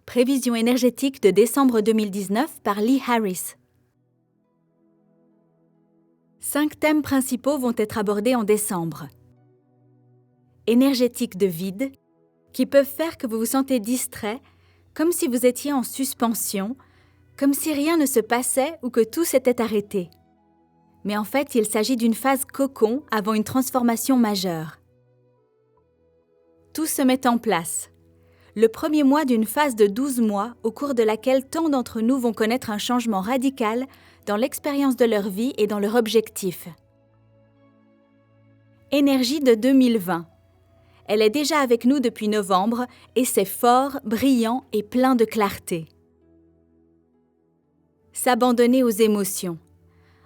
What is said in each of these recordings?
Prévision énergétique de décembre 2019 par Lee Harris. 5 thèmes principaux vont être abordés en décembre. Énergétique de vide, qui peuvent faire que vous vous sentez distrait, comme si vous étiez en suspension, comme si rien ne se passait ou que tout s'était arrêté. Mais en fait, il s'agit d'une phase cocon avant une transformation majeure. Tout se met en place. Le premier mois d'une phase de 12 mois au cours de laquelle tant d'entre nous vont connaître un changement radical dans l'expérience de leur vie et dans leur objectif. Énergie de 2020. Elle est déjà avec nous depuis novembre et c'est fort, brillant et plein de clarté. S'abandonner aux émotions.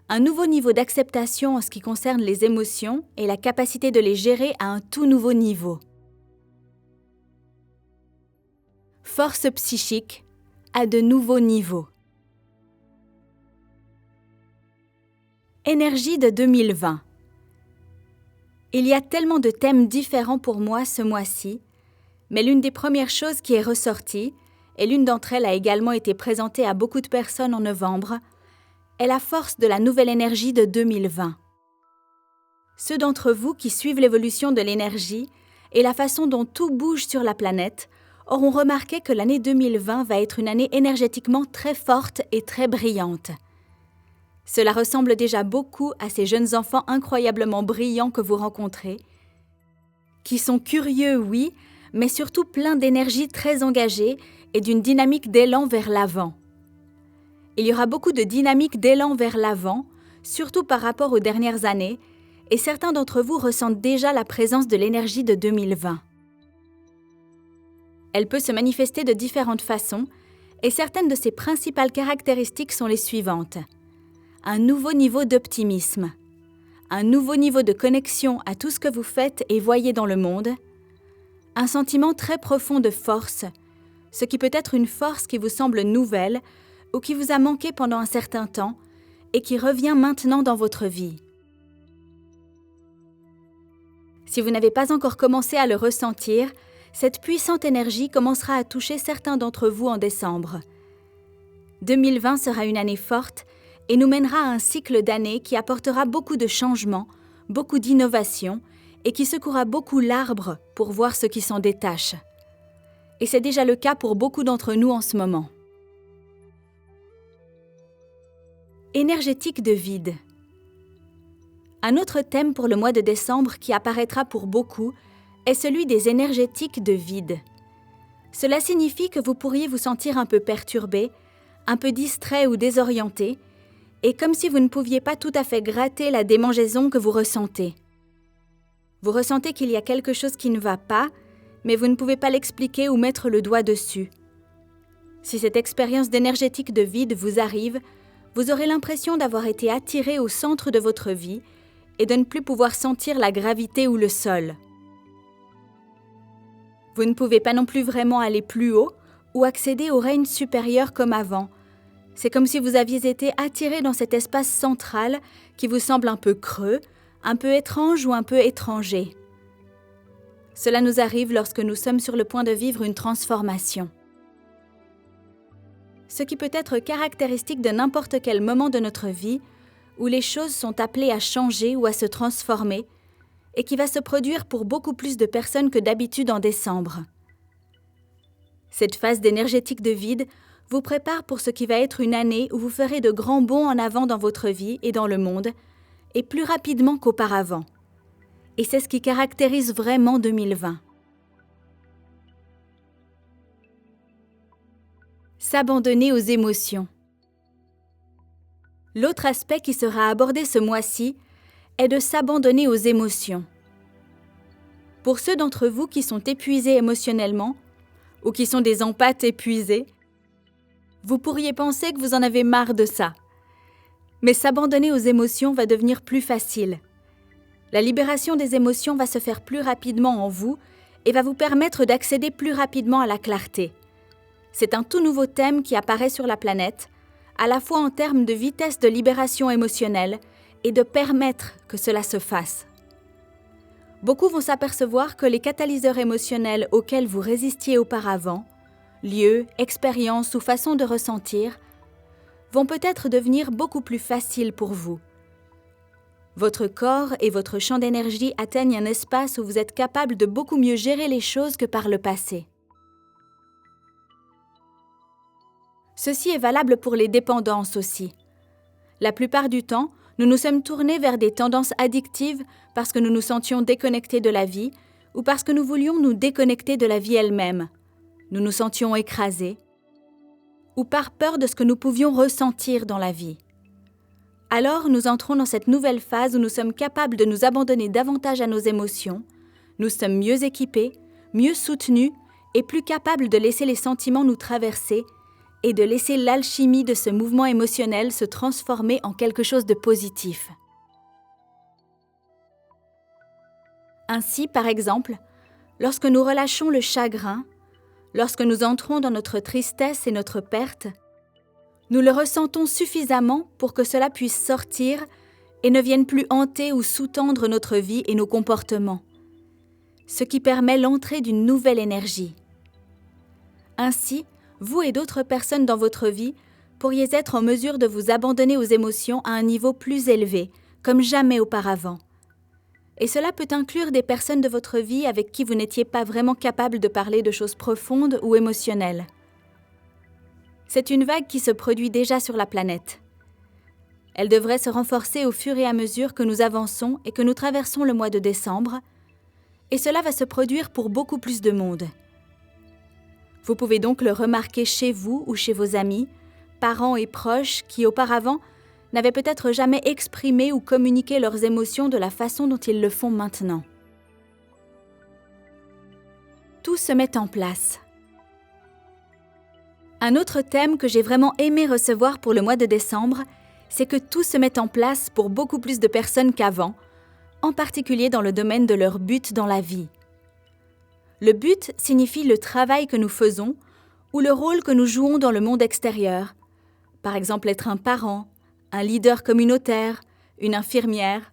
Un nouveau niveau d'acceptation en ce qui concerne les émotions et la capacité de les gérer à un tout nouveau niveau. Force psychique à de nouveaux niveaux. Énergie de 2020. Il y a tellement de thèmes différents pour moi ce mois-ci, mais l'une des premières choses qui est ressortie, et l'une d'entre elles a également été présentée à beaucoup de personnes en novembre, est la force de la nouvelle énergie de 2020. Ceux d'entre vous qui suivent l'évolution de l'énergie et la façon dont tout bouge sur la planète auront remarqué que l'année 2020 va être une année énergétiquement très forte et très brillante. Cela ressemble déjà beaucoup à ces jeunes enfants incroyablement brillants que vous rencontrez, qui sont curieux, oui, mais surtout pleins d'énergie très engagée et d'une dynamique d'élan vers l'avant. Il y aura beaucoup de dynamique d'élan vers l'avant, surtout par rapport aux dernières années, et certains d'entre vous ressentent déjà la présence de l'énergie de 2020. Elle peut se manifester de différentes façons, et certaines de ses principales caractéristiques sont les suivantes. Un nouveau niveau d'optimisme, un nouveau niveau de connexion à tout ce que vous faites et voyez dans le monde, un sentiment très profond de force, ce qui peut être une force qui vous semble nouvelle ou qui vous a manqué pendant un certain temps et qui revient maintenant dans votre vie. Si vous n'avez pas encore commencé à le ressentir, cette puissante énergie commencera à toucher certains d'entre vous en décembre. 2020 sera une année forte et nous mènera à un cycle d'années qui apportera beaucoup de changements, beaucoup d'innovations et qui secouera beaucoup l'arbre pour voir ce qui s'en détache. Et c'est déjà le cas pour beaucoup d'entre nous en ce moment. Énergétique de vide. Un autre thème pour le mois de décembre qui apparaîtra pour beaucoup est celui des énergétiques de vide. Cela signifie que vous pourriez vous sentir un peu perturbé, un peu distrait ou désorienté, et comme si vous ne pouviez pas tout à fait gratter la démangeaison que vous ressentez. Vous ressentez qu'il y a quelque chose qui ne va pas, mais vous ne pouvez pas l'expliquer ou mettre le doigt dessus. Si cette expérience d'énergétique de vide vous arrive, vous aurez l'impression d'avoir été attiré au centre de votre vie et de ne plus pouvoir sentir la gravité ou le sol. Vous ne pouvez pas non plus vraiment aller plus haut ou accéder au règne supérieur comme avant. C'est comme si vous aviez été attiré dans cet espace central qui vous semble un peu creux, un peu étrange ou un peu étranger. Cela nous arrive lorsque nous sommes sur le point de vivre une transformation. Ce qui peut être caractéristique de n'importe quel moment de notre vie où les choses sont appelées à changer ou à se transformer et qui va se produire pour beaucoup plus de personnes que d'habitude en décembre. Cette phase d'énergétique de vide vous prépare pour ce qui va être une année où vous ferez de grands bonds en avant dans votre vie et dans le monde, et plus rapidement qu'auparavant. Et c'est ce qui caractérise vraiment 2020. S'abandonner aux émotions. L'autre aspect qui sera abordé ce mois-ci est de s'abandonner aux émotions. Pour ceux d'entre vous qui sont épuisés émotionnellement, ou qui sont des empathes épuisés, vous pourriez penser que vous en avez marre de ça. Mais s'abandonner aux émotions va devenir plus facile. La libération des émotions va se faire plus rapidement en vous et va vous permettre d'accéder plus rapidement à la clarté. C'est un tout nouveau thème qui apparaît sur la planète, à la fois en termes de vitesse de libération émotionnelle et de permettre que cela se fasse. Beaucoup vont s'apercevoir que les catalyseurs émotionnels auxquels vous résistiez auparavant, lieux, expériences ou façons de ressentir vont peut-être devenir beaucoup plus faciles pour vous. Votre corps et votre champ d'énergie atteignent un espace où vous êtes capable de beaucoup mieux gérer les choses que par le passé. Ceci est valable pour les dépendances aussi. La plupart du temps, nous nous sommes tournés vers des tendances addictives parce que nous nous sentions déconnectés de la vie ou parce que nous voulions nous déconnecter de la vie elle-même. Nous nous sentions écrasés ou par peur de ce que nous pouvions ressentir dans la vie. Alors, nous entrons dans cette nouvelle phase où nous sommes capables de nous abandonner davantage à nos émotions, nous sommes mieux équipés, mieux soutenus et plus capables de laisser les sentiments nous traverser et de laisser l'alchimie de ce mouvement émotionnel se transformer en quelque chose de positif. Ainsi, par exemple, lorsque nous relâchons le chagrin, lorsque nous entrons dans notre tristesse et notre perte, nous le ressentons suffisamment pour que cela puisse sortir et ne vienne plus hanter ou sous-tendre notre vie et nos comportements, ce qui permet l'entrée d'une nouvelle énergie. Ainsi, vous et d'autres personnes dans votre vie pourriez être en mesure de vous abandonner aux émotions à un niveau plus élevé, comme jamais auparavant. Et cela peut inclure des personnes de votre vie avec qui vous n'étiez pas vraiment capable de parler de choses profondes ou émotionnelles. C'est une vague qui se produit déjà sur la planète. Elle devrait se renforcer au fur et à mesure que nous avançons et que nous traversons le mois de décembre, et cela va se produire pour beaucoup plus de monde. Vous pouvez donc le remarquer chez vous ou chez vos amis, parents et proches qui auparavant n'avaient peut-être jamais exprimé ou communiqué leurs émotions de la façon dont ils le font maintenant. Tout se met en place. Un autre thème que j'ai vraiment aimé recevoir pour le mois de décembre, c'est que tout se met en place pour beaucoup plus de personnes qu'avant, en particulier dans le domaine de leur but dans la vie. Le but signifie le travail que nous faisons ou le rôle que nous jouons dans le monde extérieur. Par exemple, être un parent, un leader communautaire, une infirmière,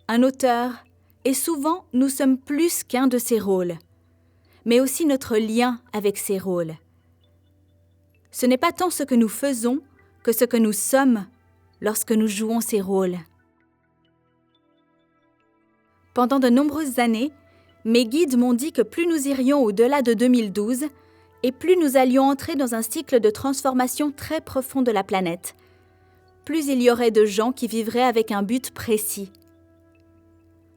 un auteur, et souvent nous sommes plus qu'un de ces rôles, mais aussi notre lien avec ces rôles. Ce n'est pas tant ce que nous faisons que ce que nous sommes lorsque nous jouons ces rôles. Pendant de nombreuses années, mes guides m'ont dit que plus nous irions au-delà de 2012 et plus nous allions entrer dans un cycle de transformation très profond de la planète, plus il y aurait de gens qui vivraient avec un but précis.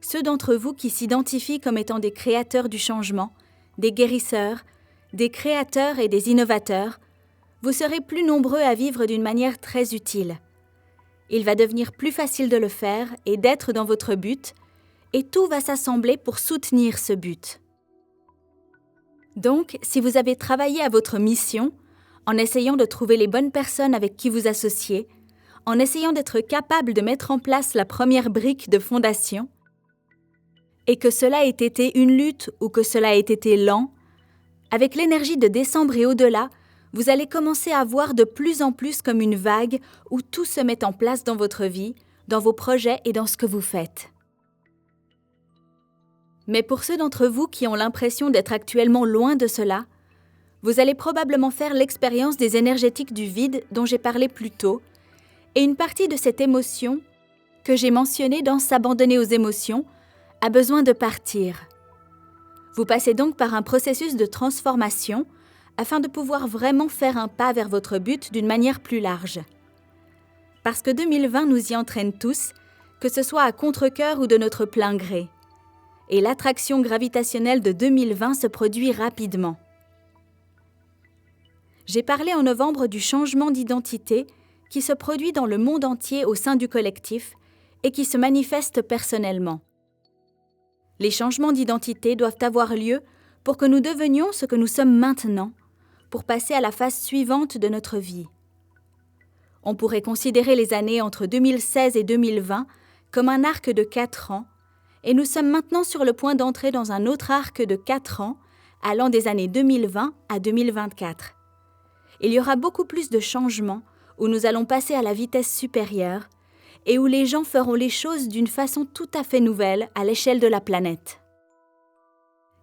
Ceux d'entre vous qui s'identifient comme étant des créateurs du changement, des guérisseurs, des créateurs et des innovateurs, vous serez plus nombreux à vivre d'une manière très utile. Il va devenir plus facile de le faire et d'être dans votre but, et tout va s'assembler pour soutenir ce but. Donc, si vous avez travaillé à votre mission, en essayant de trouver les bonnes personnes avec qui vous associer, en essayant d'être capable de mettre en place la première brique de fondation, et que cela ait été une lutte ou que cela ait été lent, avec l'énergie de décembre et au-delà, vous allez commencer à voir de plus en plus comme une vague où tout se met en place dans votre vie, dans vos projets et dans ce que vous faites. Mais pour ceux d'entre vous qui ont l'impression d'être actuellement loin de cela, vous allez probablement faire l'expérience des énergétiques du vide dont j'ai parlé plus tôt, et une partie de cette émotion, que j'ai mentionnée dans s'abandonner aux émotions, a besoin de partir. Vous passez donc par un processus de transformation afin de pouvoir vraiment faire un pas vers votre but d'une manière plus large. Parce que 2020 nous y entraîne tous, que ce soit à contre-cœur ou de notre plein gré. Et l'attraction gravitationnelle de 2020 se produit rapidement. J'ai parlé en novembre du changement d'identité qui se produit dans le monde entier au sein du collectif et qui se manifeste personnellement. Les changements d'identité doivent avoir lieu pour que nous devenions ce que nous sommes maintenant, pour passer à la phase suivante de notre vie. On pourrait considérer les années entre 2016 et 2020 comme un arc de 4 ans, et nous sommes maintenant sur le point d'entrer dans un autre arc de 4 ans, allant des années 2020 à 2024. Il y aura beaucoup plus de changements, où nous allons passer à la vitesse supérieure, et où les gens feront les choses d'une façon tout à fait nouvelle à l'échelle de la planète.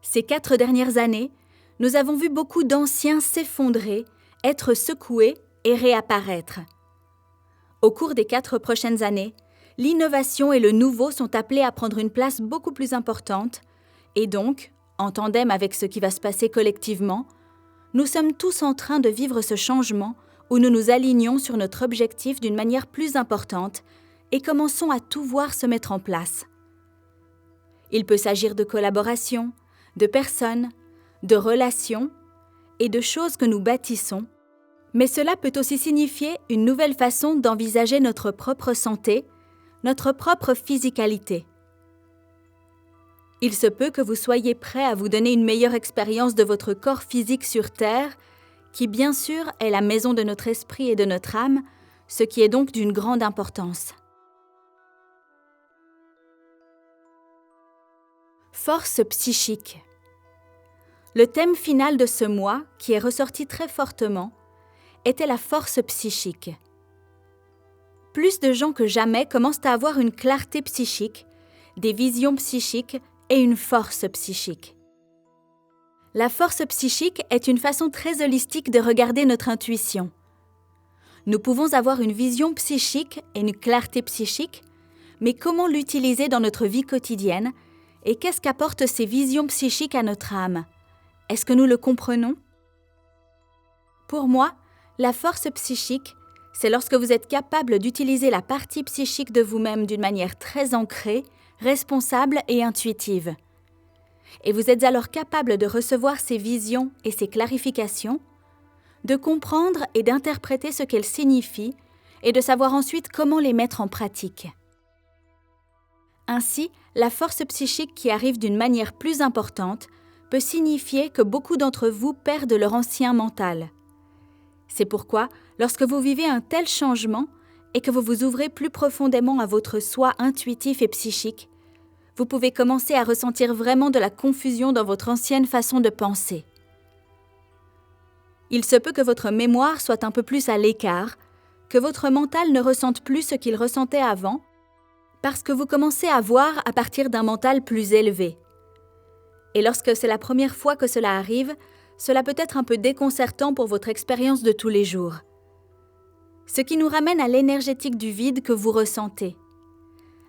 Ces 4 dernières années, nous avons vu beaucoup d'anciens s'effondrer, être secoués et réapparaître. Au cours des 4 prochaines années, l'innovation et le nouveau sont appelés à prendre une place beaucoup plus importante et donc, en tandem avec ce qui va se passer collectivement, nous sommes tous en train de vivre ce changement où nous nous alignons sur notre objectif d'une manière plus importante et commençons à tout voir se mettre en place. Il peut s'agir de collaboration, de personnes, de relations et de choses que nous bâtissons, mais cela peut aussi signifier une nouvelle façon d'envisager notre propre santé, notre propre physicalité. Il se peut que vous soyez prêt à vous donner une meilleure expérience de votre corps physique sur Terre, qui bien sûr est la maison de notre esprit et de notre âme, ce qui est donc d'une grande importance. Force psychique. Le thème final de ce mois, qui est ressorti très fortement, était la force psychique. Plus de gens que jamais commencent à avoir une clarté psychique, des visions psychiques et une force psychique. La force psychique est une façon très holistique de regarder notre intuition. Nous pouvons avoir une vision psychique et une clarté psychique, mais comment l'utiliser dans notre vie quotidienne et qu'est-ce qu'apportent ces visions psychiques à notre âme? Est-ce que nous le comprenons? Pour moi, la force psychique, c'est lorsque vous êtes capable d'utiliser la partie psychique de vous-même d'une manière très ancrée, responsable et intuitive. Et vous êtes alors capable de recevoir ces visions et ces clarifications, de comprendre et d'interpréter ce qu'elles signifient et de savoir ensuite comment les mettre en pratique. Ainsi, la force psychique qui arrive d'une manière plus importante peut signifier que beaucoup d'entre vous perdent leur ancien mental. C'est pourquoi, lorsque vous vivez un tel changement et que vous vous ouvrez plus profondément à votre soi intuitif et psychique, vous pouvez commencer à ressentir vraiment de la confusion dans votre ancienne façon de penser. Il se peut que votre mémoire soit un peu plus à l'écart, que votre mental ne ressente plus ce qu'il ressentait avant, parce que vous commencez à voir à partir d'un mental plus élevé. Et lorsque c'est la première fois que cela arrive, cela peut être un peu déconcertant pour votre expérience de tous les jours. Ce qui nous ramène à l'énergétique du vide que vous ressentez.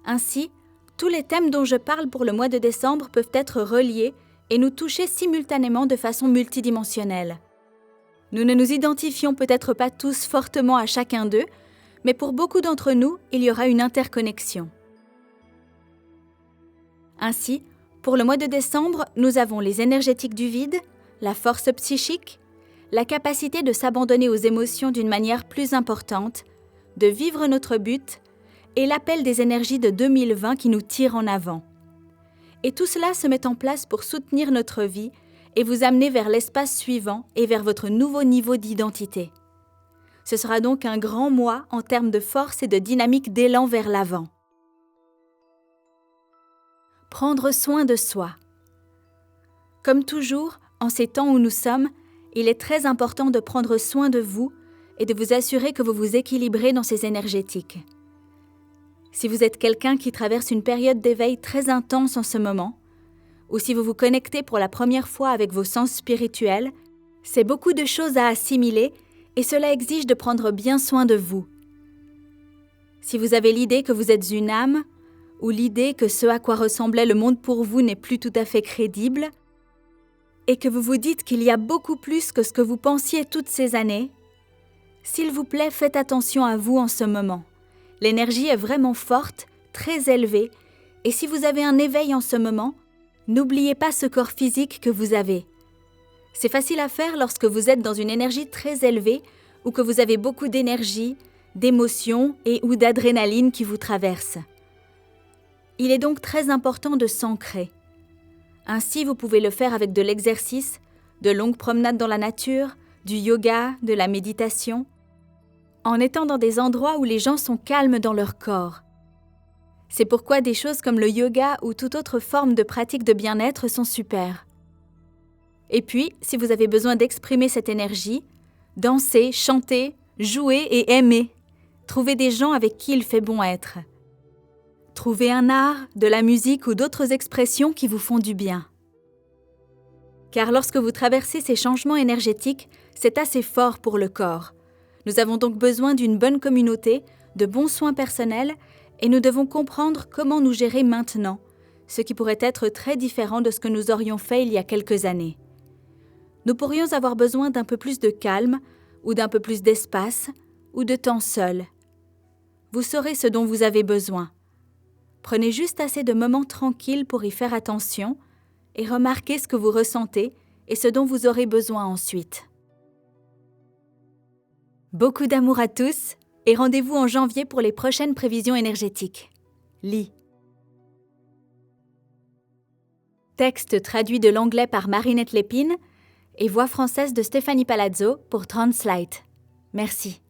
Ainsi, tous les thèmes dont je parle pour le mois de décembre peuvent être reliés et nous toucher simultanément de façon multidimensionnelle. Nous ne nous identifions peut-être pas tous fortement à chacun d'eux, mais pour beaucoup d'entre nous, il y aura une interconnexion. Ainsi, pour le mois de décembre, nous avons les énergétiques du vide, la force psychique, la capacité de s'abandonner aux émotions d'une manière plus importante, de vivre notre but et l'appel des énergies de 2020 qui nous tire en avant. Et tout cela se met en place pour soutenir notre vie et vous amener vers l'espace suivant et vers votre nouveau niveau d'identité. Ce sera donc un grand mois en termes de force et de dynamique d'élan vers l'avant. Prendre soin de soi. Comme toujours, en ces temps où nous sommes, il est très important de prendre soin de vous et de vous assurer que vous vous équilibrez dans ces énergétiques. Si vous êtes quelqu'un qui traverse une période d'éveil très intense en ce moment, ou si vous vous connectez pour la première fois avec vos sens spirituels, c'est beaucoup de choses à assimiler et cela exige de prendre bien soin de vous. Si vous avez l'idée que vous êtes une âme, ou l'idée que ce à quoi ressemblait le monde pour vous n'est plus tout à fait crédible, et que vous vous dites qu'il y a beaucoup plus que ce que vous pensiez toutes ces années, s'il vous plaît, faites attention à vous en ce moment. L'énergie est vraiment forte, très élevée, et si vous avez un éveil en ce moment, n'oubliez pas ce corps physique que vous avez. C'est facile à faire lorsque vous êtes dans une énergie très élevée ou que vous avez beaucoup d'énergie, d'émotions et ou d'adrénaline qui vous traversent. Il est donc très important de s'ancrer. Ainsi, vous pouvez le faire avec de l'exercice, de longues promenades dans la nature, du yoga, de la méditation, en étant dans des endroits où les gens sont calmes dans leur corps. C'est pourquoi des choses comme le yoga ou toute autre forme de pratique de bien-être sont super. Et puis, si vous avez besoin d'exprimer cette énergie, dansez, chantez, jouez et aimez. Trouvez des gens avec qui il fait bon être. Trouvez un art, de la musique ou d'autres expressions qui vous font du bien. Car lorsque vous traversez ces changements énergétiques, c'est assez fort pour le corps. Nous avons donc besoin d'une bonne communauté, de bons soins personnels, et nous devons comprendre comment nous gérer maintenant, ce qui pourrait être très différent de ce que nous aurions fait il y a quelques années. Nous pourrions avoir besoin d'un peu plus de calme, ou d'un peu plus d'espace, ou de temps seul. Vous saurez ce dont vous avez besoin. Prenez juste assez de moments tranquilles pour y faire attention et remarquez ce que vous ressentez et ce dont vous aurez besoin ensuite. Beaucoup d'amour à tous et rendez-vous en janvier pour les prochaines prévisions énergétiques. Lee. Texte traduit de l'anglais par Marinette Lépine et voix française de Stéphanie Palazzo pour Translate. Merci.